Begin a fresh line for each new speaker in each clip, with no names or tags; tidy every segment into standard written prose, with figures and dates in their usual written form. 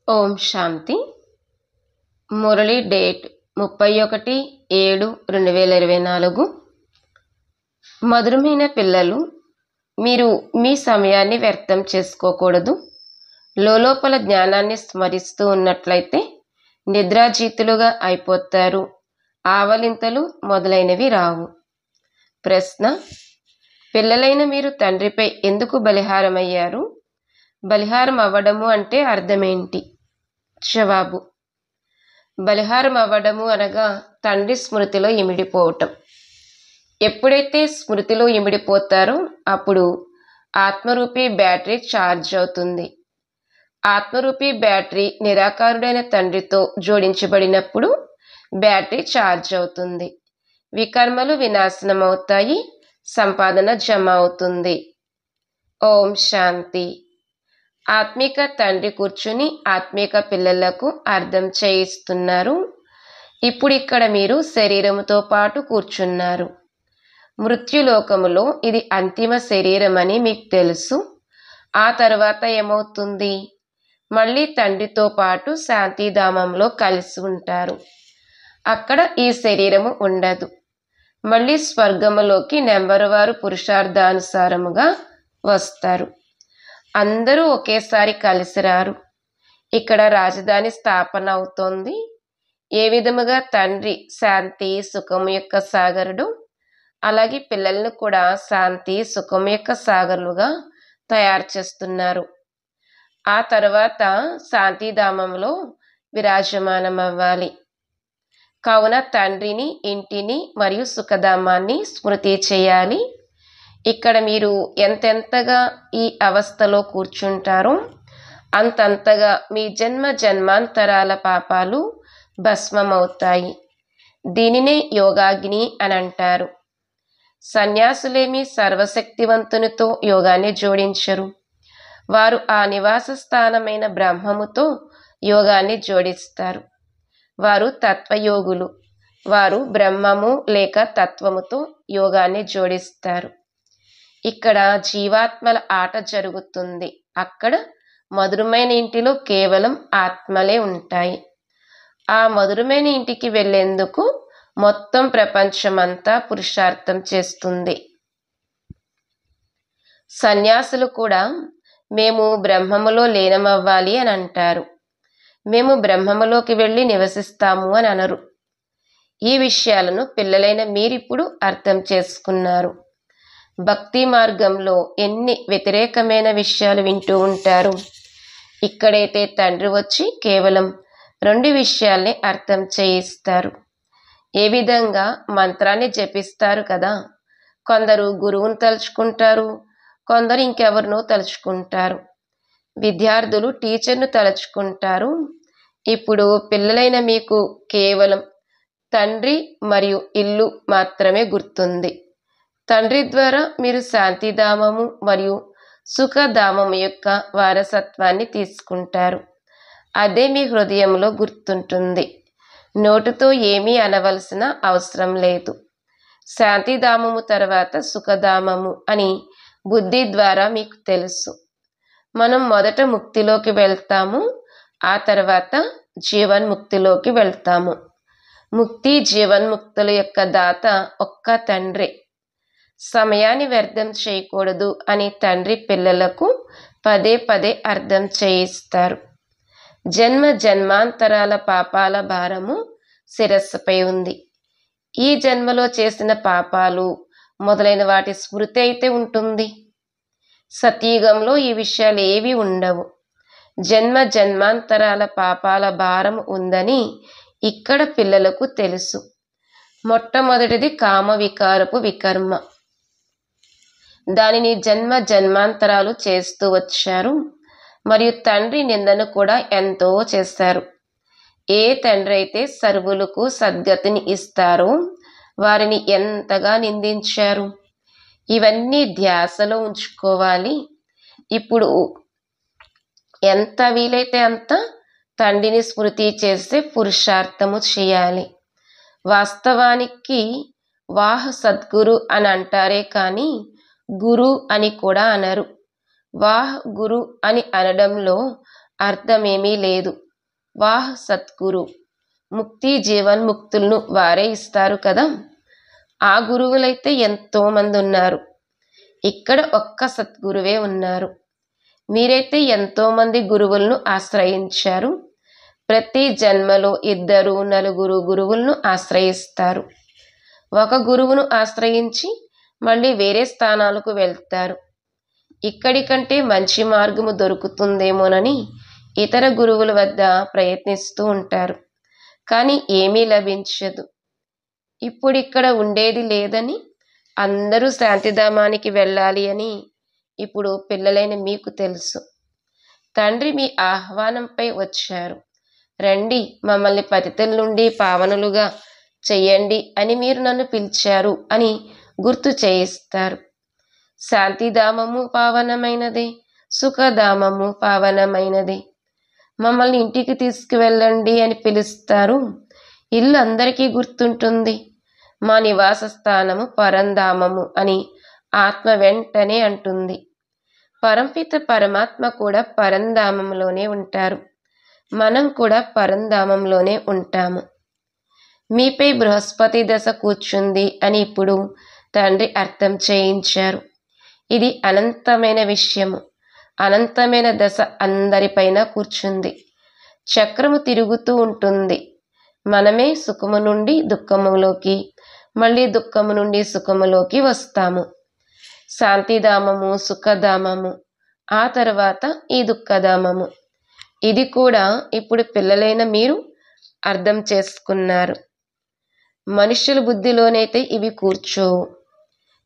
ఓం శాంతి. Murali date 31/7/2024. మధురమైన పిల్లలు, మీరు మీ సమయాన్ని వ్యర్థం చేసుకోకూడదు. లోపల జ్ఞానాన్ని స్మరిస్తూ ఉన్నట్లయితే నిద్రాజీతులుగా అయిపోతారు. ఆవలింతలు మొదలైనవి రావు. ప్రశ్న: పిల్లలైన మీరు తండ్రిపై ఎందుకు బలిహారమయ్యారు? బలిహారం అవ్వడము అంటే అర్థమేంటి? జవాబు: బలిహారం అవ్వడము అనగా తండ్రి స్మృతిలో ఇమిడిపోవటం. ఎప్పుడైతే స్మృతిలో ఇమిడిపోతారో అప్పుడు ఆత్మరూపీ బ్యాటరీ ఛార్జ్ అవుతుంది. ఆత్మరూపీ బ్యాటరీ నిరాకారుడైన తండ్రితో జోడించబడినప్పుడు బ్యాటరీ ఛార్జ్ అవుతుంది. వికర్మలు వినాశనం అవుతాయి, సంపాదన జమ అవుతుంది. ఓం శాంతి. ఆత్మిక తండ్రి కూర్చుని ఆత్మిక పిల్లలకు అర్థం చేయిస్తున్నారు. ఇప్పుడు ఇక్కడ మీరు శరీరముతో పాటు కూర్చున్నారు. మృత్యులోకములో ఇది అంతిమ శరీరం అని మీకు తెలుసు. ఆ తర్వాత ఏమవుతుంది? మళ్ళీ తండ్రితో పాటు శాంతిధామంలో కలిసి ఉంటారు. అక్కడ ఈ శరీరము ఉండదు. మళ్ళీ స్వర్గములోకి నెంబరువారు పురుషార్థానుసారముగా వస్తారు. అందరూ ఒకేసారి కలిసి రారు. ఇక్కడ రాజధాని స్థాపన అవుతోంది. ఏ విధముగా తండ్రి శాంతి సుఖము యొక్క సాగరుడు, అలాగే పిల్లలను కూడా శాంతి సుఖము యొక్క సాగరులుగా తయారు చేస్తున్నారు. ఆ తర్వాత శాంతిధామంలో విరాజమానం అవ్వాలి. కావున తండ్రిని, ఇంటిని మరియు సుఖధామాన్ని స్మృతి చేయాలి. ఇక్కడ మీరు ఎంతెంతగా ఈ అవస్థలో కూర్చుంటారో అంతంతగా మీ జన్మ జన్మాంతరాల పాపాలు భస్మమవుతాయి. దీనినే యోగాగ్ని అని అంటారు. సన్యాసులేమి సర్వశక్తివంతునితో యోగాన్ని జోడించరు. వారు ఆ నివాస స్థానమైన బ్రహ్మముతో యోగాన్ని జోడిస్తారు. వారు తత్వయోగులు. వారు బ్రహ్మము లేక తత్వముతో యోగాన్ని జోడిస్తారు. ఇక్కడ జీవాత్మల ఆట జరుగుతుంది. అక్కడ మధురమైన ఇంటిలో కేవలం ఆత్మలే ఉంటాయి. ఆ మధురమైన ఇంటికి వెళ్లేందుకు మొత్తం ప్రపంచమంతా పురుషార్థం చేస్తుంది. సన్యాసులు కూడా మేము బ్రహ్మములో లీనమవ్వాలి అని అంటారు. మేము బ్రహ్మములోకి వెళ్ళి నివసిస్తాము అని అనరు. ఈ విషయాలను పిల్లలైన మీరిప్పుడు అర్థం చేసుకున్నారు. భక్తి మార్గంలో ఎన్ని వ్యతిరేకమైన విషయాలు వింటూ ఉంటారు. ఇక్కడైతే తండ్రి వచ్చి కేవలం 2 విషయాల్ని అర్థం చేయిస్తారు. ఏ విధంగా మంత్రాన్ని జపిస్తారు కదా. కొందరు గురువును తలుచుకుంటారు, కొందరు ఇంకెవరినో తలుచుకుంటారు. విద్యార్థులు టీచర్ను తలుచుకుంటారు. ఇప్పుడు పిల్లలైన మీకు కేవలం తండ్రి మరియు ఇల్లు మాత్రమే గుర్తుంది. తండ్రి ద్వారా మీరు శాంతిధామము మరియు సుఖధామము యొక్క వారసత్వాన్ని తీసుకుంటారు. అదే మీ హృదయంలో గుర్తుంటుంది. నోటితో ఏమీ అనవలసిన అవసరం లేదు. శాంతిధామము తర్వాత సుఖధామము అని బుద్ధి ద్వారా మీకు తెలుసు. మనం మొదట ముక్తిలోకి వెళ్తాము, ఆ తర్వాత జీవన్ముక్తిలోకి వెళ్తాము. ముక్తి జీవన్ముక్తుల యొక్క దాత ఒక్క తండ్రి. సమయాన్ని వ్యర్థం చేయకూడదు అని తండ్రి పిల్లలకు పదే పదే అర్థం చేయిస్తారు. జన్మ జన్మాంతరాల పాపాల భారము శిరస్సుపై ఉంది. ఈ జన్మలో చేసిన పాపాలు మొదలైన వాటి స్మృతి అయితే ఉంటుంది. సతయుగంలో ఈ విషయాలు ఏవి ఉండవు. జన్మ జన్మాంతరాల పాపాల భారం ఉందని ఇక్కడ పిల్లలకు తెలుసు. మొట్టమొదటిది కామ వికారపు వికర్మ. దానిని జన్మ జన్మాంతరాలు చేస్తూ వచ్చారు. మరియు తండ్రి నిందను కూడా ఎంతో చేశారు. ఏ తండ్రి అయితే సర్వులకు సద్గతిని ఇస్తారో వారిని ఎంతగా నిందించారు. ఇవన్నీ ధ్యాసలో ఉంచుకోవాలి. ఇప్పుడు ఎంత వీలైతే అంత తండ్రిని స్మృతి చేసే పురుషార్థము చేయాలి. వాస్తవానికి వాహ్ సద్గురు అని అంటారే కానీ గురు అని కూడా అనరు. వాహ్ గురు అని అనడంలో అర్థమేమీ లేదు. వాహ్ సద్గురు, ముక్తి జీవన్ముక్తులను వారే ఇస్తారు కదా. ఆ గురువులైతే ఎంతో మంది ఉన్నారు. ఇక్కడ ఒక్క సద్గురువే ఉన్నారు. మీరైతే ఎంతో మంది గురువులను ఆశ్రయించారు. ప్రతి జన్మలో 2, 4 గురువులను ఆశ్రయిస్తారు. ఒక గురువును ఆశ్రయించి మళ్ళీ వేరే స్థానాలకు వెళ్తారు. ఇక్కడి కంటే మంచి మార్గము దొరుకుతుందేమోనని ఇతర గురువుల వద్ద ప్రయత్నిస్తూ ఉంటారు. కానీ ఏమీ లభించదు. ఇప్పుడిక్కడ ఉండేది లేదని, అందరూ శాంతిధామానికి వెళ్ళాలి అని ఇప్పుడు పిల్లలైన మీకు తెలుసు. తండ్రి మీ ఆహ్వానంపై వచ్చారు. రండి, మమ్మల్ని పతితుల నుండి పావనులుగా చెయ్యండి అని మీరు నన్ను పిలిచారు అని గుర్తు చేయిస్తారు. శాంతిధామము పావనమైనదే, సుఖధామము పావనమైనదే. మమ్మల్ని ఇంటికి తీసుకువెళ్ళండి అని పిలుస్తారు. ఇల్లు అందరికీ గుర్తుంటుంది. మా నివాస స్థానము పరంధామము అని ఆత్మ వెంటనే అంటుంది. పరంపిత పరమాత్మ కూడా పరంధామంలోనే ఉంటారు. మనం కూడా పరంధామంలోనే ఉంటాము. మీపై బృహస్పతి దశ కూర్చుంది అని ఇప్పుడు తండ్రి అర్థం చేయించారు. ఇది అనంతమైన విషయము. అనంతమైన దశ అందరిపైన కూర్చుంది. చక్రము తిరుగుతూ ఉంటుంది. మనమే సుఖము నుండి దుఃఖములోకి, మళ్ళీ దుఃఖము నుండి సుఖములోకి వస్తాము. శాంతిధామము, సుఖధామము, ఆ తర్వాత ఈ దుఃఖధామము. ఇది కూడా ఇప్పుడు పిల్లలైన మీరు అర్థం చేసుకున్నారు. మనుష్యుల బుద్ధిలోనైతే ఇవి కూర్చోవు.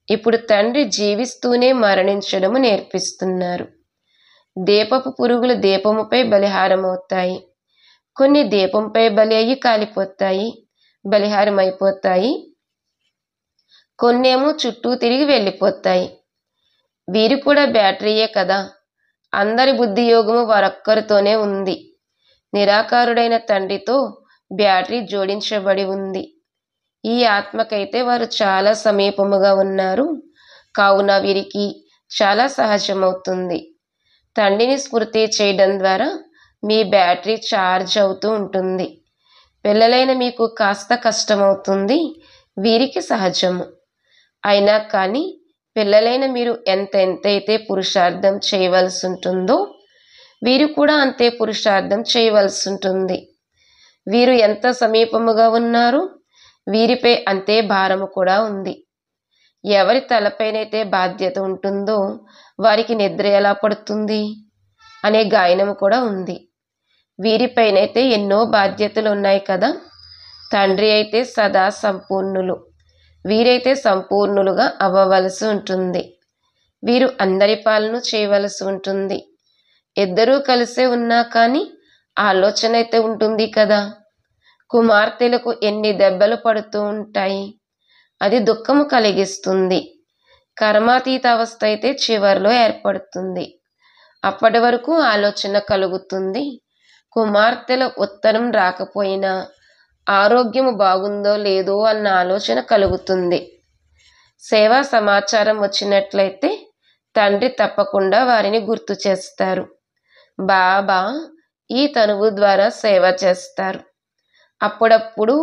ఇప్పుడు తండ్రి జీవిస్తూనే మరణించడము నేర్పిస్తున్నారు. దీపపు పురుగులు దీపముపై బలిహారమవుతాయి. కొన్ని దీపంపై బలి అయ్యి కాలిపోతాయి, బలిహారం అయిపోతాయి. కొన్నేమో చుట్టూ తిరిగి వెళ్ళిపోతాయి. వీరు కూడా బ్యాటరీయే కదా. అందరి బుద్ధి యోగము వారొక్కరితోనే ఉంది. నిరాకారుడైన తండ్రితో బ్యాటరీ జోడించబడి ఉంది. ఈ ఆత్మకైతే వారు చాలా సమీపముగా ఉన్నారు. కావున వీరికి చాలా సహజమవుతుంది. తండ్రిని స్మృతి చేయడం ద్వారా మీ బ్యాటరీ ఛార్జ్ అవుతూ ఉంటుంది. పిల్లలైన మీకు కాస్త కష్టమవుతుంది, వీరికి సహజము. అయినా కానీ పిల్లలైన మీరు ఎంతైతే పురుషార్థం చేయవలసి ఉంటుందో వీరు కూడా అంతే పురుషార్థం చేయవలసి ఉంటుంది. వీరు ఎంత సమీపముగా ఉన్నారు, వీరిపై అంతే భారము కూడా ఉంది. ఎవరి తలపైనైతే బాధ్యత ఉంటుందో వారికి నిద్ర ఎలా పడుతుంది అనే గాయనము కూడా ఉంది. వీరిపైనైతే ఎన్నో బాధ్యతలు ఉన్నాయి కదా. తండ్రి అయితే సదా సంపూర్ణులు, వీరైతే సంపూర్ణులుగా అవ్వవలసి ఉంటుంది. వీరు అందరి పాలన చేయవలసి ఉంటుంది. ఇద్దరూ కలిసే ఉన్నా కానీ ఆలోచన అయితే ఉంటుంది కదా. కుమార్తెలకు ఎన్ని దెబ్బలు పడుతూ ఉంటాయి, అది దుఃఖము కలిగిస్తుంది. కర్మాతీత అవస్థ అయితే చివరిలో ఏర్పడుతుంది. అప్పటి వరకు ఆలోచన కలుగుతుంది. కుమార్తెల ఉత్తరం రాకపోయినా ఆరోగ్యము బాగుందో లేదో అన్న ఆలోచన కలుగుతుంది. సేవా సమాచారం వచ్చినట్లయితే తండ్రి తప్పకుండా వారిని గుర్తు చేస్తారు. బాబా ఈ తనువు ద్వారా సేవ చేస్తారు. అప్పుడప్పుడు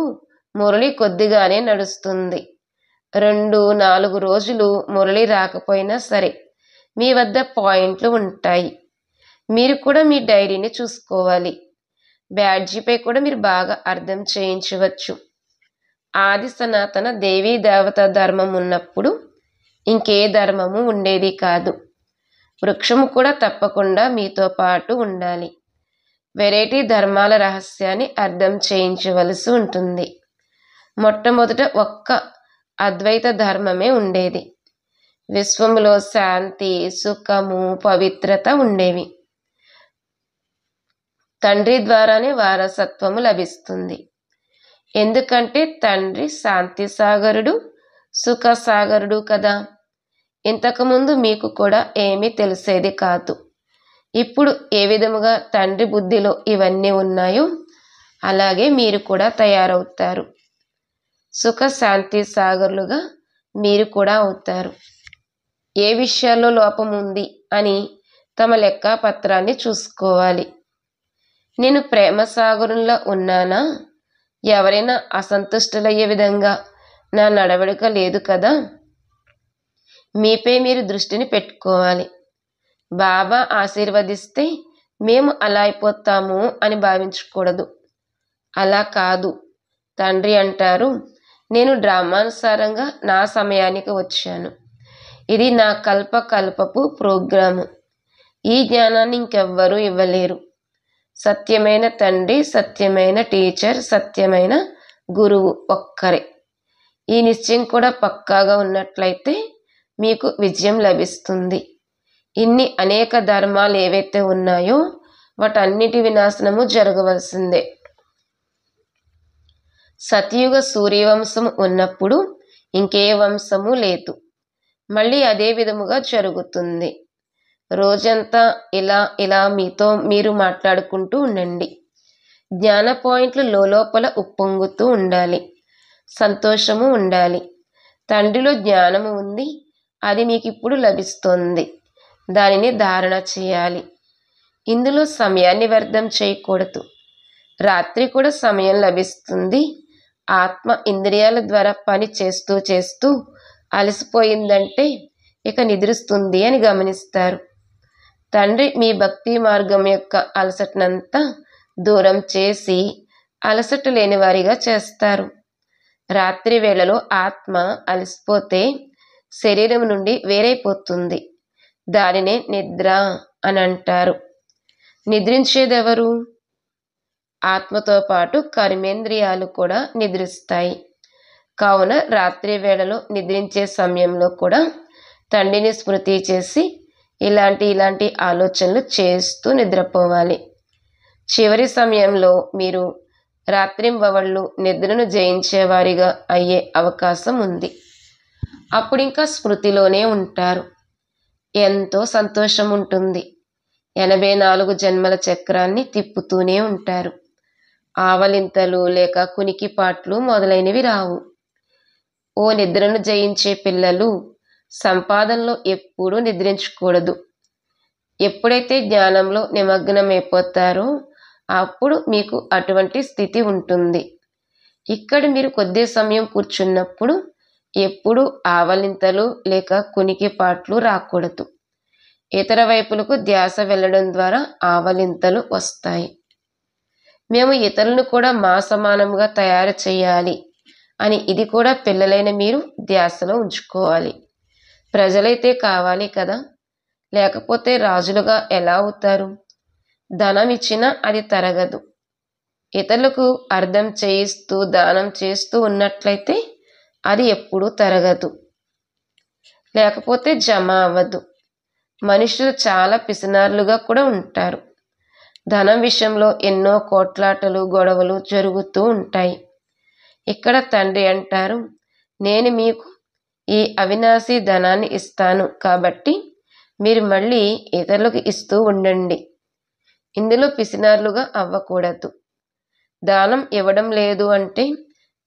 మురళి కొద్దిగానే నడుస్తుంది. 2-4 రోజులు మురళి రాకపోయినా సరే మీ వద్ద పాయింట్లు ఉంటాయి. మీరు కూడా మీ డైరీని చూసుకోవాలి. బ్యాడ్జీపై కూడా మీరు బాగా అర్థం చేయించవచ్చు. ఆది సనాతన దేవీ దేవత ధర్మం ఉన్నప్పుడు ఇంకే ధర్మము ఉండేది కాదు. వృక్షము కూడా తప్పకుండా మీతో పాటు ఉండాలి. వెరైటీ ధర్మాల రహస్యాన్ని అర్థం చేయించవలసి ఉంటుంది. మొట్టమొదట ఒక్క అద్వైత ధర్మమే ఉండేది. విశ్వములో శాంతి, సుఖము, పవిత్రత ఉండేవి. తండ్రి ద్వారానే వారసత్వము లభిస్తుంది. ఎందుకంటే తండ్రి శాంతి సాగరుడు, సుఖ సాగరుడు కదా. ఇంతకుముందు మీకు కూడా ఏమీ తెలిసేది కాదు. ఇప్పుడు ఏ విధముగా తండ్రి బుద్ధిలో ఇవన్నీ ఉన్నాయో అలాగే మీరు కూడా తయారవుతారు. సుఖ శాంతి సాగరులుగా మీరు కూడా అవుతారు. ఏ విషయాల్లో లోపం ఉంది అని తమ లెక్కాపత్రాన్ని చూసుకోవాలి. నేను ప్రేమ సాగరంలో ఉన్నానా? ఎవరైనా అసంతుష్టులయ్యే విధంగా నా నడవడిక లేదు కదా? మీపై మీరు దృష్టిని పెట్టుకోవాలి. బాబా ఆశీర్వదిస్తే మేము అలా అయిపోతాము అని భావించకూడదు. అలా కాదు. తండ్రి అంటారు, నేను డ్రామానుసారంగా నా సమయానికి వచ్చాను. ఇది నా కల్పకల్పపు ప్రోగ్రాము. ఈ జ్ఞానాన్ని ఇంకెవ్వరూ ఇవ్వలేరు. సత్యమైన తండ్రి, సత్యమైన టీచర్, సత్యమైన గురువు ఒక్కరే. ఈ నిశ్చయం కూడా పక్కాగా ఉన్నట్లయితే మీకు విజయం లభిస్తుంది. ఇన్ని అనేక ధర్మాలు ఏవైతే ఉన్నాయో వాటన్నిటి వినాశనము జరగవలసిందే. సతయుగ సూర్యవంశము ఉన్నప్పుడు ఇంకే వంశము లేదు. మళ్ళీ అదే విధముగా జరుగుతుంది. రోజంతా ఇలా మీతో మీరు మాట్లాడుకుంటూ ఉండండి. జ్ఞాన పాయింట్లు లోపల ఉప్పొంగుతూ ఉండాలి. సంతోషము ఉండాలి. తండ్రిలో జ్ఞానము ఉంది, అది మీకు ఇప్పుడు లభిస్తోంది. దానిని ధారణ చేయాలి. ఇందులో సమయాన్ని వ్యర్థం చేయకూడదు. రాత్రి కూడా సమయం లభిస్తుంది. ఆత్మ ఇంద్రియాల ద్వారా పని చేస్తూ చేస్తూ అలసిపోయిందంటే ఇక నిద్రిస్తుంది అని గమనిస్తారు. తండ్రి మీ భక్తి మార్గం యొక్క అలసటనంతా దూరం చేసి అలసట లేని వారిగా చేస్తారు. రాత్రి వేళలో ఆత్మ అలసిపోతే శరీరం నుండి వేరైపోతుంది. దానినే నిద్ర అని అంటారు. నిద్రించేదెవరు? ఆత్మతో పాటు కర్మేంద్రియాలు కూడా నిద్రిస్తాయి. కావున రాత్రి వేళలో నిద్రించే సమయంలో కూడా తండ్రిని స్మృతి చేసి ఇలాంటి ఆలోచనలు చేస్తూ నిద్రపోవాలి. చివరి సమయంలో మీరు రాత్రింబవళ్ళు నిద్రను జయించేవారిగా అయ్యే అవకాశం ఉంది. అప్పుడు ఇంకా స్మృతిలోనే ఉంటారు. ఎంతో సంతోషం ఉంటుంది. 84 జన్మల చక్రాన్ని తిప్పుతూనే ఉంటారు. ఆవలింతలు లేక కునికిపాట్లు మొదలైనవి రావు. ఓ నిద్రను జయించే పిల్లలు, సంపాదనలో ఎప్పుడూ నిద్రించకూడదు. ఎప్పుడైతే జ్ఞానంలో నిమగ్నమైపోతారో అప్పుడు మీకు అటువంటి స్థితి ఉంటుంది. ఇక్కడ మీరు కొద్ది సమయం కూర్చున్నప్పుడు ఎప్పుడు ఆవలింతలు లేక కునికిపాట్లు రాకూడదు. ఇతర వైపులకు ధ్యాస వెళ్ళడం ద్వారా ఆవలింతలు వస్తాయి. మేము ఇతరులను కూడా మా సమానంగా తయారు చేయాలి అని ఇది కూడా పిల్లలైన మీరు ధ్యాసలో ఉంచుకోవాలి. ప్రజలైతే కావాలి కదా, లేకపోతే రాజులుగా ఎలా అవుతారు? ధనం ఇచ్చినా అది తరగదు. ఇతరులకు అర్థం చేయిస్తూ దానం చేస్తూ ఉన్నట్లయితే అది ఎప్పుడూ తరగదు, లేకపోతే జమ అవ్వదు. మనుషులు చాలా పిసినారులుగా కూడా ఉంటారు. ధనం విషయంలో ఎన్నో కోట్లాటలు గొడవలు జరుగుతూ ఉంటాయి. ఇక్కడ తండ్రి అంటారు, నేను మీకు ఈ అవినాశీ ధనాన్ని ఇస్తాను కాబట్టి మీరు మళ్ళీ ఇతరులకు ఇస్తూ ఉండండి. ఇందులో పిసినారులుగా అవ్వకూడదు. దానం ఇవ్వడం లేదు అంటే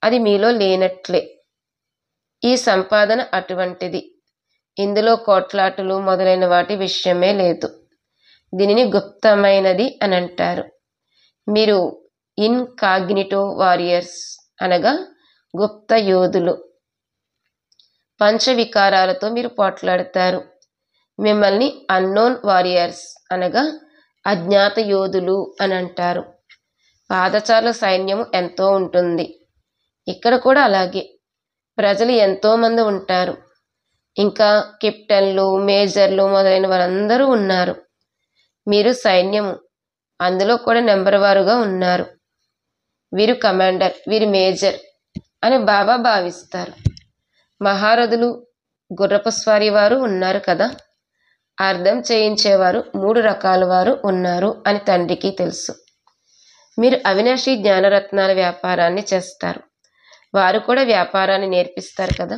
అది మీలో లేనట్లే. ఈ సంపాదన అటువంటిది. ఇందులో కోట్లాటలు మొదలైన వాటి విషయమే లేదు. దీనిని గుప్తమైనది అని అంటారు. మీరు ఇన్కాగ్నిటో వారియర్స్ అనగా గుప్త యోధులు. పంచవికారాలతో మీరు పోట్లాడతారు. మిమ్మల్ని అన్నోన్ వారియర్స్ అనగా అజ్ఞాత యోధులు అని అంటారు. పాదచారుల సైన్యం ఎంతో ఉంటుంది. ఇక్కడ కూడా అలాగే ప్రజలు ఎంతోమంది ఉంటారు. ఇంకా కెప్టెన్లు, మేజర్లు మొదలైన వారందరూ ఉన్నారు. మీరు సైన్యము, అందులో కూడా నెంబర్ వారుగా ఉన్నారు. వీరు కమాండర్, వీరు మేజర్ అని బాబా భావిస్తారు. మహారథులు, గుర్రపు స్వారీ వారు ఉన్నారు కదా. అర్థం చేయించేవారు 3 రకాల వారు ఉన్నారు అని తండ్రికి తెలుసు. మీరు అవినాశి జ్ఞానరత్నాల వ్యాపారాన్ని చేస్తారు. వారు కూడా వ్యాపారాన్ని నేర్పిస్తారు కదా.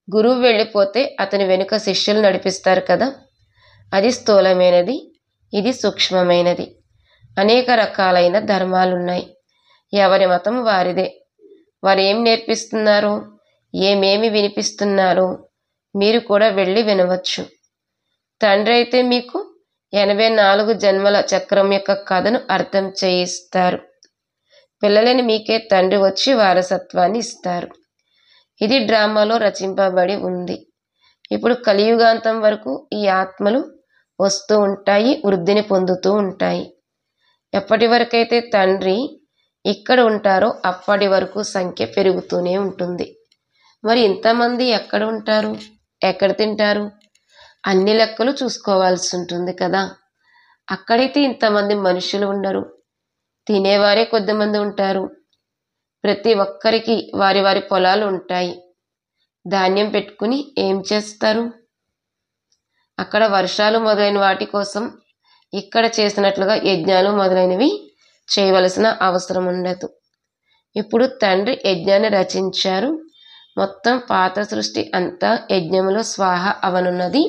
గురువు వెళ్ళిపోతే అతని వెనుక శిష్యులు నడిపిస్తారు కదా. అది స్థూలమైనది, ఇది సూక్ష్మమైనది. అనేక రకాలైన ధర్మాలున్నాయి. ఎవరి మతం వారిదే. వారు ఏం నేర్పిస్తున్నారో, ఏమేమి వినిపిస్తున్నారో మీరు కూడా వెళ్ళి వినవచ్చు. తండ్రి అయితే మీకు 84 జన్మల చక్రం యొక్క కథను అర్థం చేయిస్తారు. పిల్లలని మీకే తండ్రి వచ్చి వారసత్వాన్ని ఇస్తారు. ఇది డ్రామాలో రచింపబడి ఉంది. ఇప్పుడు కలియుగాంతం వరకు ఈ ఆత్మలు వస్తూ ఉంటాయి, వృద్ధిని పొందుతూ ఉంటాయి. ఎప్పటి వరకైతే తండ్రి ఇక్కడ ఉంటారో అప్పటి వరకు సంఖ్య పెరుగుతూనే ఉంటుంది. మరి ఇంతమంది ఎక్కడ ఉంటారు, ఎక్కడ తింటారు? అన్ని లెక్కలు చూసుకోవాల్సి ఉంటుంది కదా. అక్కడైతే ఇంతమంది మనుషులు ఉండరు, తినేవారే కొద్దిమంది ఉంటారు. ప్రతి ఒక్కరికి వారి వారి పొలాలు ఉంటాయి. ధాన్యం పెట్టుకుని ఏం చేస్తారు? అక్కడ వర్షాలు మొదలైన వాటి కోసం ఇక్కడ చేసినట్లుగా యజ్ఞాలు మొదలైనవి చేయవలసిన అవసరం ఉండదు. ఇప్పుడు తండ్రి యజ్ఞాన్ని రచించారు. మొత్తం పాత సృష్టి అంతా యజ్ఞములో స్వాహ అవనున్నది.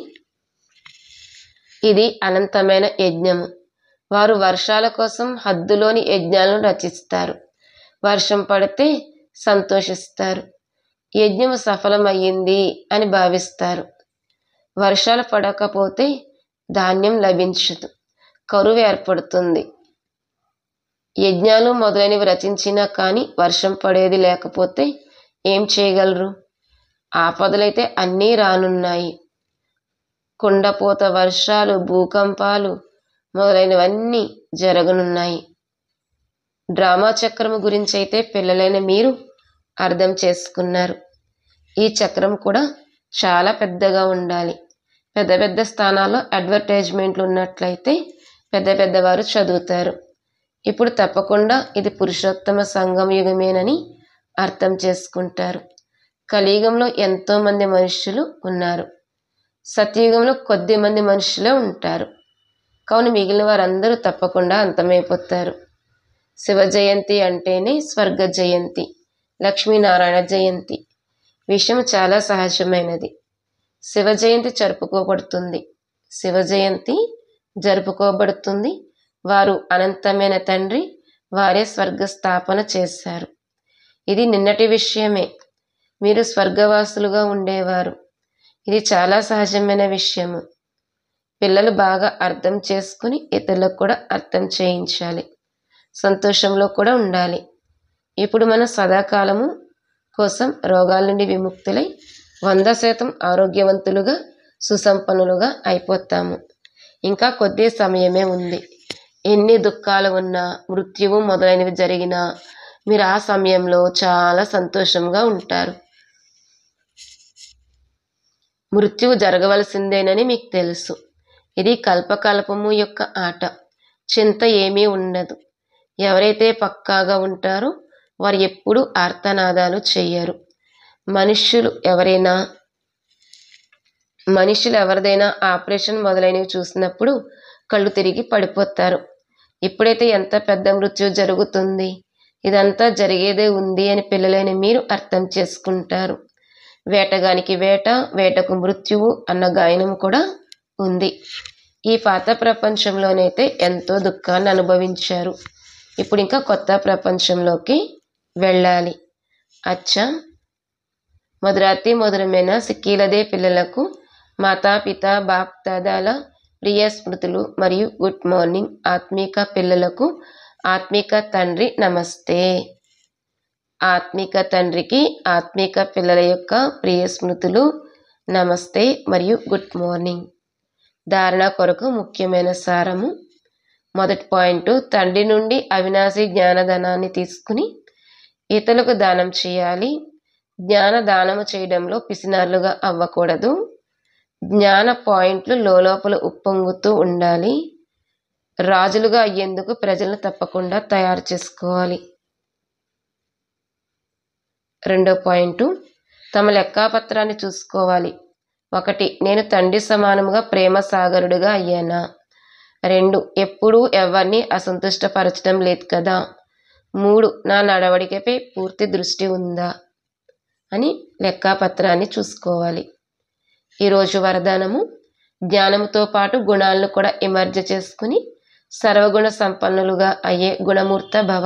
ఇది అనంతమైన యజ్ఞము. వారు వర్షాల కోసం హద్దులోని యజ్ఞాలను రచిస్తారు. వర్షం పడితే సంతోషిస్తారు. యజ్ఞము సఫలమయ్యింది అని భావిస్తారు. వర్షాలు పడకపోతే ధాన్యం లభించదు, కరువు ఏర్పడుతుంది. యజ్ఞాలు మొదలైనవి రచించినా కానీ వర్షం పడేది లేకపోతే ఏం చేయగలరు? ఆపదలైతే అన్నీ రానున్నాయి. కుండపోత వర్షాలు, భూకంపాలు మొదలైనవన్నీ జరగనున్నాయి. డ్రామా చక్రము గురించి అయితే పిల్లలైన మీరు అర్థం చేసుకున్నారు. ఈ చక్రం కూడా చాలా పెద్దగా ఉండాలి. పెద్ద పెద్ద స్థానాల్లో అడ్వర్టైజ్మెంట్లు ఉన్నట్లయితే పెద్ద పెద్దవారు చదువుతారు. ఇప్పుడు తప్పకుండా ఇది పురుషోత్తమ సంగమ యుగమేనని అర్థం చేసుకుంటారు. కలియుగంలో ఎంతోమంది మనుష్యులు ఉన్నారు. సత్యయుగంలో కొద్ది మంది మనుషులే ఉంటారు. కావున మిగిలిన వారందరూ తప్పకుండా అంతమైపోతారు. శివ జయంతి అంటేనే స్వర్గ జయంతి, లక్ష్మీనారాయణ జయంతి. విషయం చాలా సహజమైనది. శివ జయంతి జరుపుకోబడుతుంది. శివ జయంతి జరుపుకోబడుతుంది. వారు అనంతమైన తండ్రి, వారే స్వర్గ స్థాపన చేశారు. ఇది నిన్నటి విషయమే. మీరు స్వర్గవాసులుగా ఉండేవారు. ఇది చాలా సహజమైన విషయము. పిల్లలు బాగా అర్థం చేసుకుని ఇతరులకు కూడా అర్థం చేయించాలి. సంతోషంలో కూడా ఉండాలి. ఇప్పుడు మనం సదాకాలము కోసం రోగాల నుండి విముక్తులై 100% ఆరోగ్యవంతులుగా, సుసంపన్నులుగా అయిపోతాము. ఇంకా కొద్ది సమయమే ఉంది. ఎన్ని దుఃఖాలు ఉన్నా, మృత్యువు మొదలైనవి జరిగినా మీరు ఆ సమయంలో చాలా సంతోషంగా ఉంటారు. మృత్యువు జరగవలసిందేనని మీకు తెలుసు. ఇది కల్పకల్పము యొక్క ఆట. చింత ఏమీ ఉండదు. ఎవరైతే పక్కాగా ఉంటారో వారు ఎప్పుడూ ఆర్తనాదాలు చెయ్యరు. మనుష్యులు ఎవరిదైనా ఆపరేషన్ మొదలైనవి చూసినప్పుడు కళ్ళు తిరిగి పడిపోతారు. ఇప్పుడైతే ఎంత పెద్ద మృత్యు జరుగుతుంది, ఇదంతా జరిగేదే ఉంది అని పిల్లలైన మీరు అర్థం చేసుకుంటారు. వేటగానికి వేట, వేటకు మృత్యువు అన్న గాయనం కూడా ఉంది. ఈ పాత ప్రపంచంలోనైతే ఎంతో దుఃఖాన్ని అనుభవించారు. ఇప్పుడు ఇంకా కొత్త ప్రపంచంలోకి వెళ్ళాలి. అచ్చా, మధురాతి మధురమైన సిక్కీలదే పిల్లలకు మాతాపిత బాప్ దాదాల ప్రియ స్మృతులు మరియు గుడ్ మార్నింగ్. ఆత్మిక పిల్లలకు ఆత్మిక తండ్రి నమస్తే. ఆత్మిక తండ్రికి ఆత్మిక పిల్లల యొక్క ప్రియ స్మృతులు నమస్తే మరియు గుడ్ మార్నింగ్. ధారణ కొరకు ముఖ్యమైన సారము. మొదటి పాయింట్, తండ్రి నుండి అవినాశి జ్ఞానదానాన్ని తీసుకుని ఇతరులకు దానం చేయాలి. జ్ఞాన దానము చేయడంలో పిసినార్లుగా అవ్వకూడదు. జ్ఞాన పాయింట్లు లోపల ఉప్పొంగుతూ ఉండాలి. రాజులుగా అయ్యేందుకు ప్రజలను తప్పకుండా తయారు చేసుకోవాలి. రెండో పాయింట్, తమ లెక్కాపత్రాన్ని చూసుకోవాలి. 1, నేను తండ్రి సమానముగా ప్రేమ సాగరుడుగా అయ్యానా? 2, ఎప్పుడూ ఎవరిని అసంతుష్టపరచడం లేదు కదా? 3, నా నడవడికపై పూర్తి దృష్టి ఉందా అని లెక్కాపత్రాన్ని చూసుకోవాలి. ఈరోజు వరదానము, జ్ఞానముతో పాటు గుణాలను కూడా ఇమర్జ చేసుకుని సర్వగుణ సంపన్నులుగా అయ్యే గుణమూర్త భవ.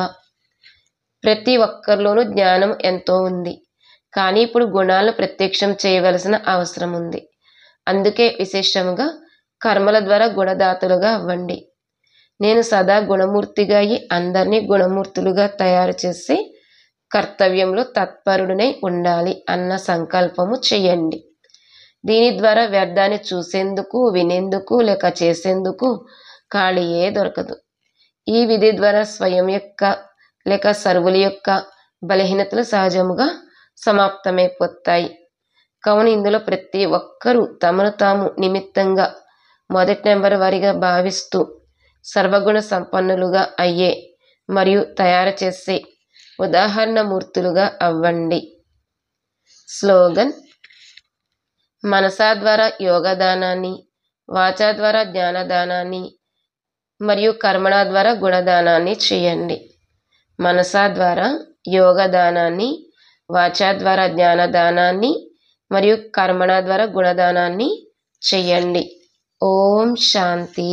ప్రతి ఒక్కరిలోనూ జ్ఞానం ఎంతో ఉంది, కానీ ఇప్పుడు గుణాలను ప్రత్యక్షం చేయవలసిన అవసరం ఉంది. అందుకే విశేషముగా కర్మల ద్వారా గుణదాతులుగా అవ్వండి. నేను సదా గుణమూర్తిగా అయి అందరినీ గుణమూర్తులుగా తయారు చేసి కర్తవ్యంలో తత్పరుడినై ఉండాలి అన్న సంకల్పము చేయండి. దీని ద్వారా వ్యర్థాన్ని చూసేందుకు, వినేందుకు లేక చేసేందుకు ఖాళీయే దొరకదు. ఈ విధి ద్వారా స్వయం యొక్క లేక సర్వుల యొక్క బలహీనతలు సహజముగా సమాప్తమైపోతాయి. కావున ఇందులో ప్రతి ఒక్కరూ తమను తాము నిమిత్తంగా మొదటి నెంబర్ వారిగా భావిస్తూ సర్వగుణ సంపన్నులుగా అయ్యే మరియు తయారు చేసే ఉదాహరణ మూర్తులుగా అవ్వండి. స్లోగన్: మనసా ద్వారా యోగదానాన్ని, వాచా ద్వారా జ్ఞానదానాన్ని మరియు కర్మణ ద్వారా గుణదానాన్ని చేయండి. మనసా ద్వారా యోగదానాన్ని, వాచా ద్వారా జ్ఞానదానాన్ని మరియు కర్మణ ద్వారా గుణదానాన్ని చేయండి. ఓం శాంతి.